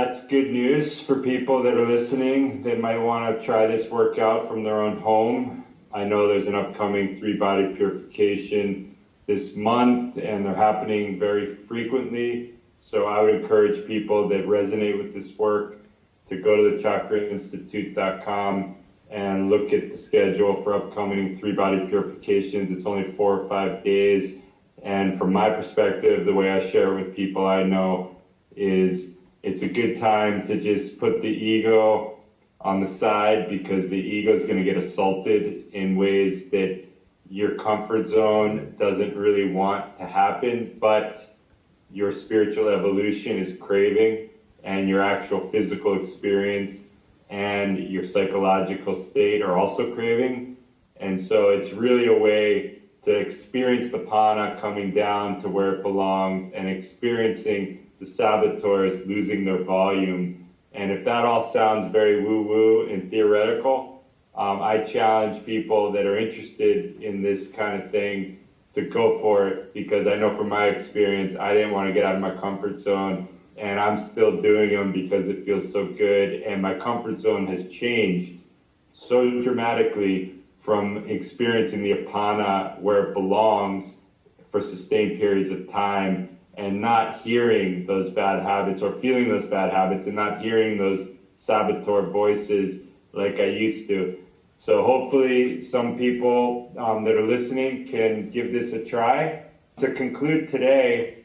that's good news for people that are listening. They might want to try this workout from their own home. I know there's an upcoming 3-body purification this month, and they're happening very frequently. So I would encourage people that resonate with this work to go to the ChakraInstitute.com and look at the schedule for upcoming 3-body purifications. It's only 4 or 5 days. And from my perspective, the way I share it with people I know is it's a good time to just put the ego on the side, because the ego is going to get assaulted in ways that your comfort zone doesn't really want to happen, but your spiritual evolution is craving, and your actual physical experience and your psychological state are also craving. And so it's really a way to experience the Pana coming down to where it belongs and experiencing the saboteurs losing their volume. And if that all sounds very woo-woo and theoretical, I challenge people that are interested in this kind of thing to go for it, because I know from my experience, I didn't want to get out of my comfort zone, and I'm still doing them because it feels so good. And my comfort zone has changed so dramatically from experiencing the Apana where it belongs for sustained periods of time, and not hearing those bad habits or feeling those bad habits and not hearing those saboteur voices like I used to. So hopefully some people that are listening can give this a try. To conclude today,